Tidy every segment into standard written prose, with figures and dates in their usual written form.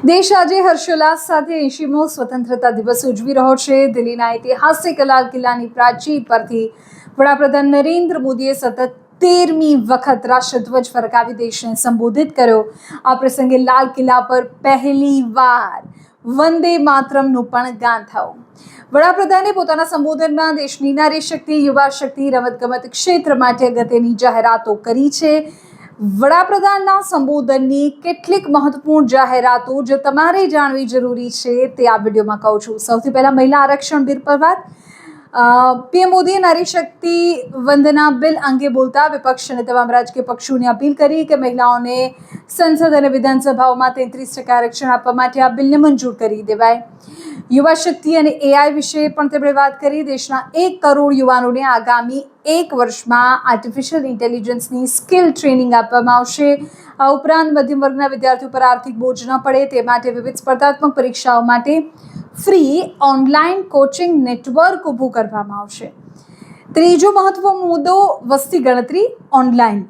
દેશ આજે હર્ષોલ્લાસ સાથે 80મો સ્વતંત્રતા દિવસ ઉજવી રહ્યો છે. દિલ્હીના ઐતિહાસિક લાલ કિલ્લાની પ્રાચીર પરથી વડાપ્રધાન નરેન્દ્ર મોદીએ સતત 13મી વખત રાષ્ટ્રધ્વજ ફરકાવી દેશને સંબોધિત કર્યો. આ પ્રસંગે લાલ કિલ્લા પર પહેલી વાર વંદે માતરમનું પણ ગાન થયું. વડાપ્રધાને પોતાના સંબોધનમાં દેશની નારી શક્તિ, યુવા શક્તિ, રમતગમત ક્ષેત્ર માટે અગત્યની જાહેરાતો કરી છે. વડાપ્રધાનના સંબોધનની કેટલીક મહત્વપૂર્ણ જાહેરાતો જે તમારે જાણવી જરૂરી છે તે આ વિડીયોમાં કહું છું. સૌથી પહેલા મહિલા આરક્ષણ બિલ પર વાત. પીએમ મોદીએ નારી શક્તિ વંદના બિલ અંગે બોલતા વિપક્ષ અને તમામ રાજકીય પક્ષોને અપીલ કરી કે મહિલાઓને સંસદ અને વિધાનસભાઓમાં 33% આરક્ષણ આપવા માટે આ બિલને મંજૂર કરી દેવાય. યુવા શક્તિ અને એઆઈ વિશે પણ તેમણે વાત કરી. દેશના 1 કરોડ યુવાનોને આગામી 1 વર્ષમાં આર્ટિફિશિયલ ઇન્ટેલિજન્સની સ્કિલ ટ્રેનિંગ આપવામાં આવશે. આ ઉપરાંત મધ્યમ વર્ગના વિદ્યાર્થીઓ પર આર્થિક બોજ ન પડે તે માટે વિવિધ સ્પર્ધાત્મક પરીક્ષાઓ માટે ફ્રી ઓનલાઈન કોચિંગ નેટવર્ક ઊભું કરવામાં આવશે. ત્રીજો મહત્વનો મુદ્દો વસ્તી ગણતરી ઓનલાઈન.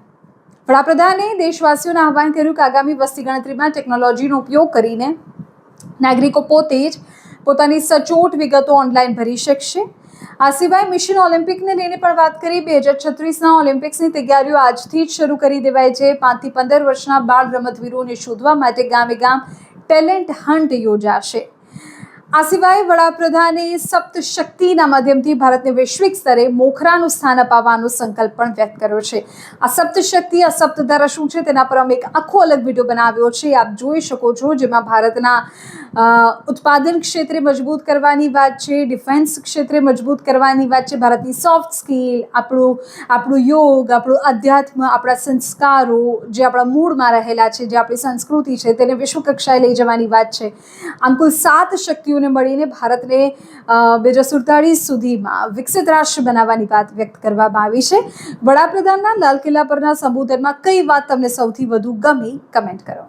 વડાપ્રધાને દેશવાસીઓને આહ્વાન કર્યું કે આગામી વસ્તી ગણતરીમાં ટેકનોલોજીનો ઉપયોગ કરીને નાગરિકો પોતે જ પોતાની સચોટ વિગતો ઓનલાઈન ભરી શકશે. આ સિવાય મિશન ઓલિમ્પિકને લઈને પણ વાત કરી. 2036ના ઓલિમ્પિક્સની તૈયારીઓ આજથી જ શરૂ કરી દેવાય છે. 5 થી 15 વર્ષના બાળ રમતવીરોને શોધવા માટે ગામે ગામ ટેલેન્ટ હન્ટ યોજાશે. આ સિવાય વડાપ્રધાને સપ્તશક્તિના માધ્યમથી ભારતને વૈશ્વિક સ્તરે મોખરાનું સ્થાન અપાવવાનો સંકલ્પ પણ વ્યક્ત કર્યો છે. આ સપ્તશક્તિ, આ સપ્તધારા શું છે તેના પર અમે એક આખો અલગ વિડીયો બનાવ્યો છે, આપ જોઈ શકો છો, જેમાં ભારતના ઉત્પાદન ક્ષેત્રે મજબૂત કરવાની વાત છે, ડિફેન્સ ક્ષેત્રે મજબૂત કરવાની વાત છે, ભારતની સોફ્ટ સ્કિલ, આપણું યોગ, આપણું અધ્યાત્મ, આપણા સંસ્કારો જે આપણા મૂળમાં રહેલા છે, જે આપણી સંસ્કૃતિ છે, તેને વિશ્વ કક્ષાએ લઈ જવાની વાત છે. આમ કુલ 7 શક્તિઓને મળીને ભારતને 2047 સુધીમાં વિકસિત રાષ્ટ્ર બનાવવાની વાત વ્યક્ત કરવામાં આવી છે. વડાપ્રધાનના લાલ કિલ્લા પરના સંબોધનમાં કઈ વાત તમને સૌથી વધુ ગમી, કમેન્ટ કરો.